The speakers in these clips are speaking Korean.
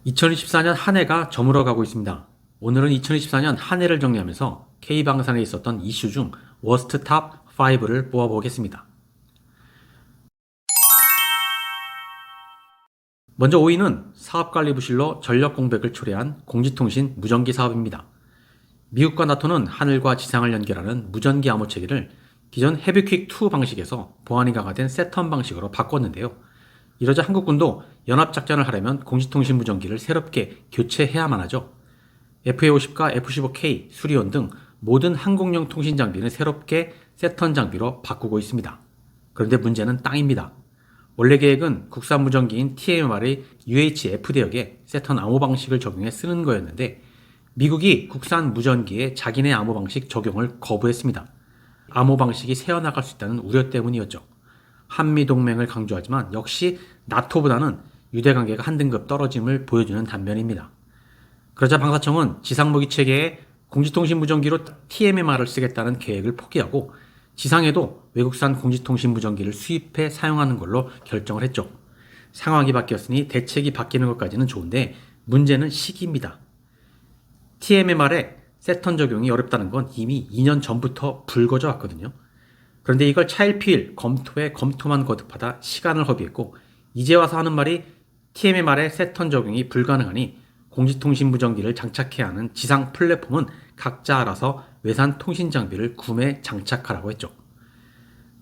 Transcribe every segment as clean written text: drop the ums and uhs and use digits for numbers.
2024년 한 해가 저물어 가고 있습니다. 오늘은 2024년 한 해를 정리하면서 K방산에 있었던 이슈 중 워스트 탑 5를 뽑아보겠습니다. 먼저 5위는 사업관리부실로 전력 공백을 초래한 공지통신 무전기 사업입니다. 미국과 나토는 하늘과 지상을 연결하는 무전기 암호 체계를 기존 헤비퀵2 방식에서 보안이 강화된 세턴 방식으로 바꿨는데요. 이러자 한국군도 연합작전을 하려면 공지통신 무전기를 새롭게 교체해야만 하죠. FA-50과 F-15K, 수리온 등 모든 항공용 통신 장비는 새롭게 세턴 장비로 바꾸고 있습니다. 그런데 문제는 땅입니다. 원래 계획은 국산 무전기인 TMR의 UHF 대역에 세턴 암호 방식을 적용해 쓰는 거였는데 미국이 국산 무전기에 자기네 암호 방식 적용을 거부했습니다. 암호 방식이 새어나갈 수 있다는 우려 때문이었죠. 한미동맹을 강조하지만 역시 나토보다는 유대관계가 한 등급 떨어짐을 보여주는 단면입니다. 그러자 방사청은 지상무기 체계에 공지통신 무전기로 TMMR을 쓰겠다는 계획을 포기하고 지상에도 외국산 공지통신 무전기를 수입해 사용하는 걸로 결정을 했죠. 상황이 바뀌었으니 대책이 바뀌는 것까지는 좋은데 문제는 시기입니다. TMMR에 세턴 적용이 어렵다는 건 이미 2년 전부터 불거져 왔거든요. 그런데 이걸 차일피일 검토에 검토만 거듭하다 시간을 허비했고 이제 와서 하는 말이 TMMR에 세턴 적용이 불가능하니 공지통신 무전기를 장착해야 하는 지상 플랫폼은 각자 알아서 외산 통신 장비를 구매 장착하라고 했죠.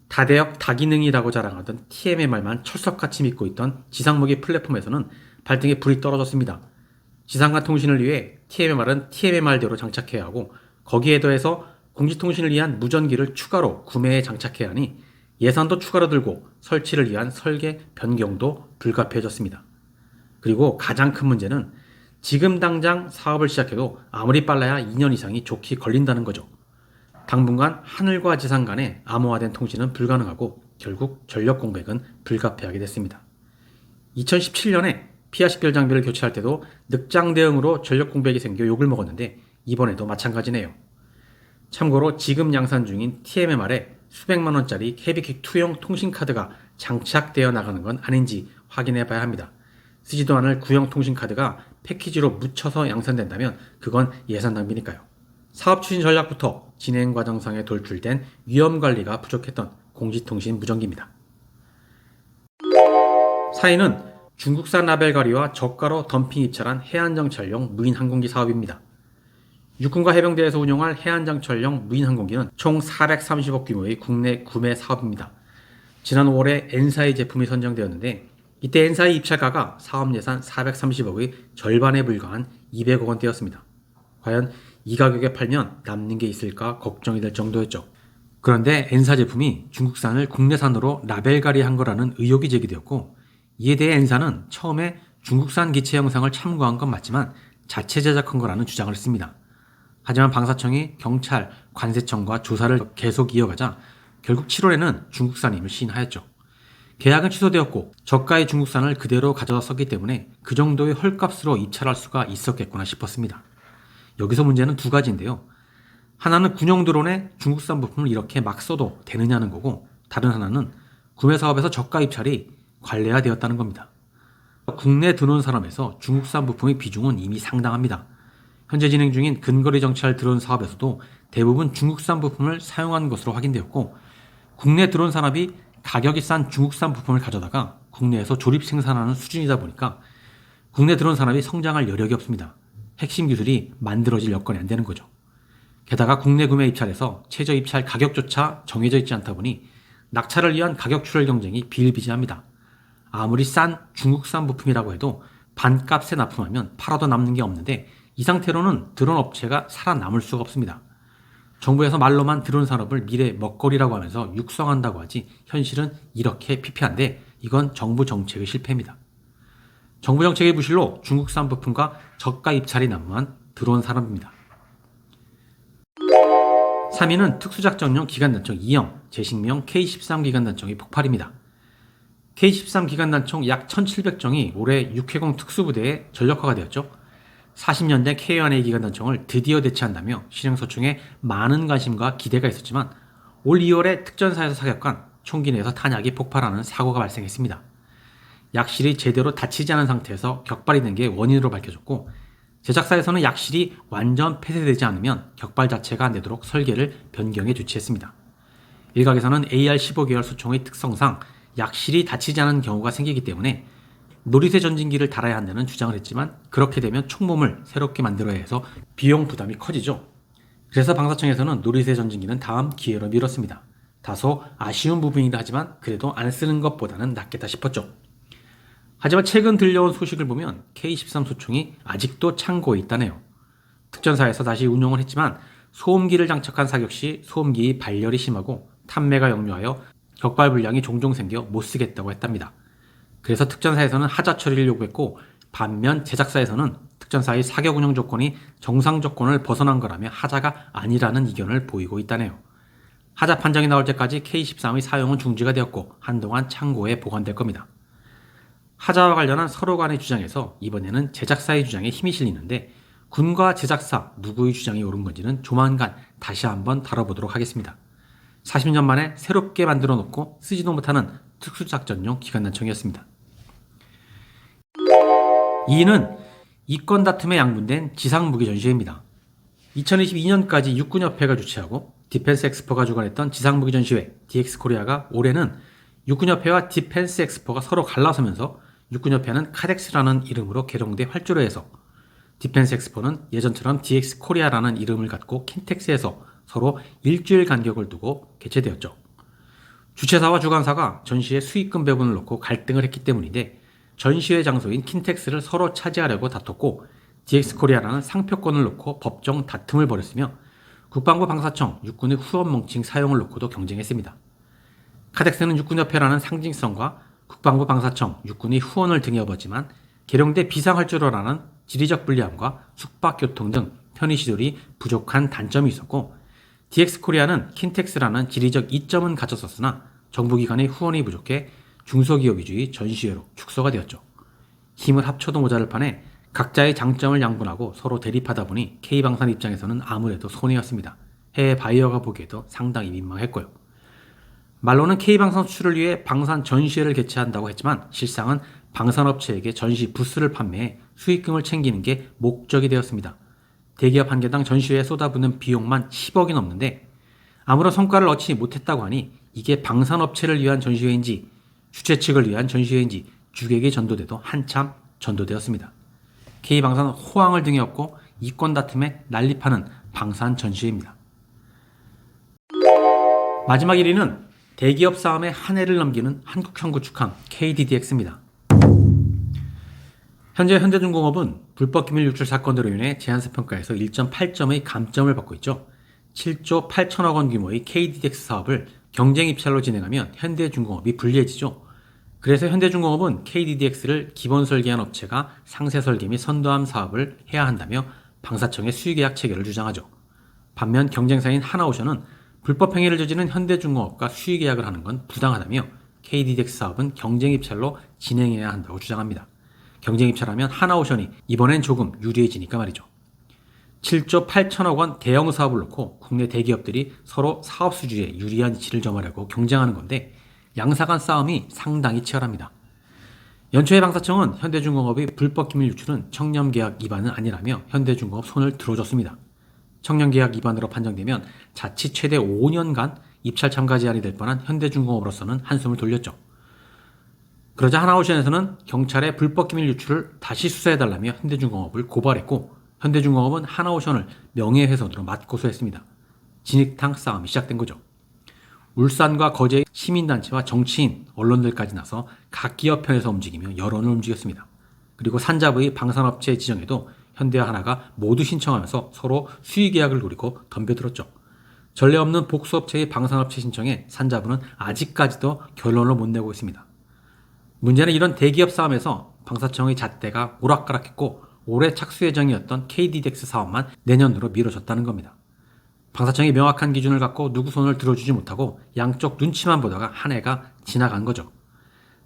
다대역 다기능이라고 자랑하던 TMMR만 철석같이 믿고 있던 지상무기 플랫폼에서는 발등에 불이 떨어졌습니다. 지상간 통신을 위해 TMMR은 TMMR대로 장착해야 하고 거기에 더해서 공지통신을 위한 무전기를 추가로 구매해 장착해야 하니 예산도 추가로 들고 설치를 위한 설계 변경도 불가피해졌습니다. 그리고 가장 큰 문제는 지금 당장 사업을 시작해도 아무리 빨라야 2년 이상이 좋게 걸린다는 거죠. 당분간 하늘과 지상 간의 암호화된 통신은 불가능하고 결국 전력 공백은 불가피하게 됐습니다. 2017년에 피아10결 장비를 교체할 때도 늑장 대응으로 전력 공백이 생겨 욕을 먹었는데 이번에도 마찬가지네요. 참고로 지금 양산 중인 TMMR에 수백만 원짜리 헤비퀵2용 통신카드가 장착되어 나가는 건 아닌지 확인해 봐야 합니다. 쓰지도 않을 구형 통신카드가 패키지로 묻혀서 양산된다면 그건 예산 낭비니까요. 사업 추진 전략부터 진행 과정상에 돌출된 위험 관리가 부족했던 공지통신 무전기입니다. 4위는 중국산 라벨가리와 저가로 덤핑 입찰한 해안정찰용 무인 항공기 사업입니다. 육군과 해병대에서 운용할 해안정찰용 무인 항공기는 총 430억 규모의 국내 구매 사업입니다. 지난 5월에 엔사의 제품이 선정되었는데 이때 엔사의 입찰가가 사업 예산 430억의 절반에 불과한 200억 원대였습니다. 과연 이 가격에 팔면 남는 게 있을까 걱정이 될 정도였죠. 그런데 엔사 제품이 중국산을 국내산으로 라벨가리한 거라는 의혹이 제기되었고 이에 대해 엔사는 처음에 중국산 기체 영상을 참고한 건 맞지만 자체 제작한 거라는 주장을 했습니다. 하지만 방사청이 경찰, 관세청과 조사를 계속 이어가자 결국 7월에는 중국산임을 시인하였죠. 계약은 취소되었고 저가의 중국산을 그대로 가져다 썼기 때문에 그 정도의 헐값으로 입찰할 수가 있었겠구나 싶었습니다. 여기서 문제는 두 가지인데요. 하나는 군용 드론에 중국산 부품을 이렇게 막 써도 되느냐는 거고 다른 하나는 구매 사업에서 저가 입찰이 관례화되었다는 겁니다. 국내 드론 산업에서 중국산 부품의 비중은 이미 상당합니다. 현재 진행 중인 근거리 정찰 드론 사업에서도 대부분 중국산 부품을 사용한 것으로 확인되었고 국내 드론 산업이 가격이 싼 중국산 부품을 가져다가 국내에서 조립 생산하는 수준이다 보니까 국내 드론 산업이 성장할 여력이 없습니다. 핵심 기술이 만들어질 여건이 안 되는 거죠. 게다가 국내 구매 입찰에서 최저 입찰 가격조차 정해져 있지 않다 보니 낙찰을 위한 가격 추월 경쟁이 비일비재합니다. 아무리 싼 중국산 부품이라고 해도 반값에 납품하면 팔아도 남는 게 없는데 이 상태로는 드론 업체가 살아남을 수가 없습니다. 정부에서 말로만 드론 산업을 미래 먹거리라고 하면서 육성한다고 하지 현실은 이렇게 피폐한데 이건 정부 정책의 실패입니다. 정부 정책의 부실로 중국산 부품과 저가 입찰이 난무한 드론 산업입니다. 3위는 특수작전용 기관단총 2형, 제식명 K13 기관단총의 폭발입니다. K13 기관단총 약 1700정이 올해 육해공 특수부대에 전력화가 되었죠. 40년대 K1A 기관단총을 드디어 대체한다며 실행소총에 많은 관심과 기대가 있었지만 올 2월에 특전사에서 사격한 총기 내에서 탄약이 폭발하는 사고가 발생했습니다. 약실이 제대로 닫히지 않은 상태에서 격발이 된 게 원인으로 밝혀졌고, 제작사에서는 약실이 완전 폐쇄되지 않으면 격발 자체가 안 되도록 설계를 변경해 조치했습니다. 일각에서는 AR-15 계열 수총의 특성상 약실이 닫히지 않은 경우가 생기기 때문에 노리쇠 전진기를 달아야 한다는 주장을 했지만, 그렇게 되면 총몸을 새롭게 만들어야 해서 비용 부담이 커지죠. 그래서 방사청에서는 노리쇠 전진기는 다음 기회로 미뤘습니다. 다소 아쉬운 부분이긴 하지만 그래도 안 쓰는 것보다는 낫겠다 싶었죠. 하지만 최근 들려온 소식을 보면 K13 소총이 아직도 창고에 있다네요. 특전사에서 다시 운용을 했지만 소음기를 장착한 사격 시 소음기 발열이 심하고 탄매가 역류하여 격발 불량이 종종 생겨 못 쓰겠다고 했답니다. 그래서 특전사에서는 하자 처리를 요구했고, 반면 제작사에서는 특전사의 사격 운영 조건이 정상 조건을 벗어난 거라며 하자가 아니라는 의견을 보이고 있다네요. 하자 판정이 나올 때까지 K13의 사용은 중지가 되었고 한동안 창고에 보관될 겁니다. 하자와 관련한 서로 간의 주장에서 이번에는 제작사의 주장에 힘이 실리는데, 군과 제작사 누구의 주장이 옳은 건지는 조만간 다시 한번 다뤄보도록 하겠습니다. 40년 만에 새롭게 만들어 놓고 쓰지도 못하는 특수작전용 기관단총이었습니다. 2위는 이권 다툼에 양분된 지상무기 전시회입니다. 2022년까지 육군협회가 주최하고 디펜스 엑스포가 주관했던 지상무기 전시회 DX코리아가 올해는 육군협회와 디펜스 엑스포가 서로 갈라서면서 육군협회는 카덱스라는 이름으로 개룡대 활주로에서, 디펜스 엑스포는 예전처럼 DX코리아라는 이름을 갖고 킨텍스에서 서로 일주일 간격을 두고 개최되었죠. 주최사와 주관사가 전시회 수익금 배분을 놓고 갈등을 했기 때문인데, 전시회 장소인 킨텍스를 서로 차지하려고 다퉜고 DX코리아라는 상표권을 놓고 법정 다툼을 벌였으며, 국방부 방사청, 육군의 후원 멍칭 사용을 놓고도 경쟁했습니다. 카덱스는 육군협회라는 상징성과 국방부 방사청, 육군의 후원을 등에 업었지만 계룡대 비상활주로라는 지리적 불리함과 숙박교통 등 편의시설이 부족한 단점이 있었고, DX코리아는 킨텍스라는 지리적 이점은 갖췄었으나 정부기관의 후원이 부족해 중소기업 위주의 전시회로 축소가 되었죠. 힘을 합쳐도 모자랄 판에 각자의 장점을 양분하고 서로 대립하다 보니 K방산 입장에서는 아무래도 손해였습니다. 해외 바이어가 보기에도 상당히 민망했고요. 말로는 K방산 수출을 위해 방산 전시회를 개최한다고 했지만 실상은 방산업체에게 전시 부스를 판매해 수익금을 챙기는 게 목적이 되었습니다. 대기업 한 개당 전시회에 쏟아붓는 비용만 10억이 넘는데 아무런 성과를 얻지 못했다고 하니 이게 방산업체를 위한 전시회인지 주최 측을 위한 전시회인지 주객이 전도돼도 한참 전도되었습니다. K방산은 호황을 등에 업고 이권 다툼에 난립하는 방산 전시회입니다. 마지막 1위는 대기업 싸움에 한 해를 넘기는 한국형 구축함 KDDX입니다. 현재 현대중공업은 불법 기밀 유출 사건으로 인해 제한사 평가에서 1.8점의 감점을 받고 있죠. 7조 8천억 원 규모의 KDDX 사업을 경쟁 입찰로 진행하면 현대중공업이 불리해지죠. 그래서 현대중공업은 KDDX를 기본 설계한 업체가 상세 설계 및 선도함 사업을 해야 한다며 방사청의 수의계약 체결을 주장하죠. 반면 경쟁사인 하나오션은 불법 행위를 저지른 현대중공업과 수의계약을 하는 건 부당하다며 KDDX 사업은 경쟁 입찰로 진행해야 한다고 주장합니다. 경쟁 입찰하면 하나오션이 이번엔 조금 유리해지니까 말이죠. 7조 8천억 원 대형 사업을 놓고 국내 대기업들이 서로 사업 수주에 유리한 이치를 점하려고 경쟁하는 건데 양사 간 싸움이 상당히 치열합니다. 연초에 방사청은 현대중공업의 불법 기밀 유출은 청렴계약 위반은 아니라며 현대중공업 손을 들어줬습니다. 청렴계약 위반으로 판정되면 자칫 최대 5년간 입찰 참가 제한이 될 뻔한 현대중공업으로서는 한숨을 돌렸죠. 그러자 하나오션에서는 경찰의 불법 기밀 유출을 다시 수사해달라며 현대중공업을 고발했고, 현대중공업은 하나오션을 명예훼손으로 맞고소했습니다. 진흙탕 싸움이 시작된 거죠. 울산과 거제의 시민단체와 정치인, 언론들까지 나서 각 기업 편에서 움직이며 여론을 움직였습니다. 그리고 산자부의 방산업체 지정에도 현대와 하나가 모두 신청하면서 서로 수의계약을 노리고 덤벼들었죠. 전례 없는 복수업체의 방산업체 신청에 산자부는 아직까지도 결론을 못 내고 있습니다. 문제는 이런 대기업 싸움에서 방사청의 잣대가 오락가락했고 올해 착수 예정이었던 KDDX 사업만 내년으로 미뤄졌다는 겁니다. 방사청이 명확한 기준을 갖고 누구 손을 들어주지 못하고 양쪽 눈치만 보다가 한 해가 지나간 거죠.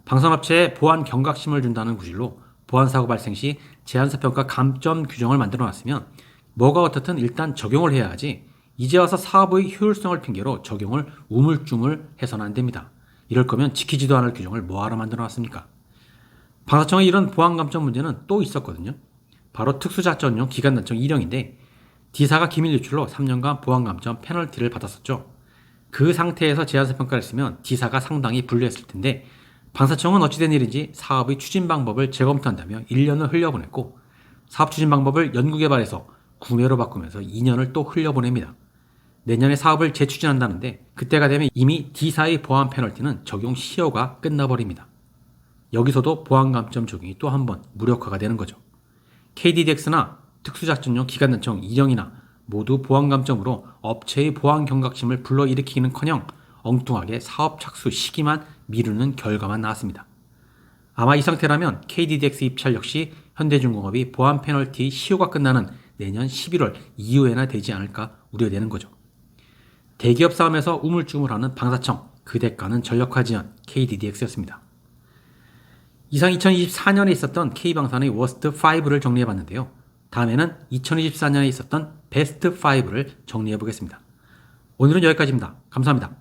방산업체에 보안 경각심을 준다는 구실로 보안사고 발생 시 제한사평가 감점 규정을 만들어놨으면 뭐가 어떻든 일단 적용을 해야 하지, 이제 와서 사업의 효율성을 핑계로 적용을 우물쭈물 해서는 안 됩니다. 이럴 거면 지키지도 않을 규정을 뭐하러 만들어놨습니까? 방사청의 이런 보안 감점 문제는 또 있었거든요. 바로 특수작전용 기관단청 1형인데 D사가 기밀 유출로 3년간 보안 감점 페널티를 받았었죠. 그 상태에서 제안서 평가를 했으면 D사가 상당히 불리했을 텐데 방사청은 어찌된 일인지 사업의 추진 방법을 재검토한다며 1년을 흘려보냈고 사업 추진 방법을 연구개발해서 국내로 바꾸면서 2년을 또 흘려보냅니다. 내년에 사업을 재추진한다는데 그때가 되면 이미 D사의 보안 페널티는 적용 시효가 끝나버립니다. 여기서도 보안 감점 적용이 또 한 번 무력화가 되는 거죠. KDDX나 특수작전용 기관단청 2형이나 모두 보안 감점으로 업체의 보안 경각심을 불러일으키기는커녕 엉뚱하게 사업 착수 시기만 미루는 결과만 나왔습니다. 아마 이 상태라면 KDDX 입찰 역시 현대중공업이 보안 페널티 시효가 끝나는 내년 11월 이후에나 되지 않을까 우려되는 거죠. 대기업 싸움에서 우물쭈물하는 방사청, 그 대가는 전력화지원 KDDX였습니다. 이상 2024년에 있었던 K방산의 워스트 5를 정리해봤는데요. 다음에는 2024년에 있었던 베스트 5를 정리해보겠습니다. 오늘은 여기까지입니다. 감사합니다.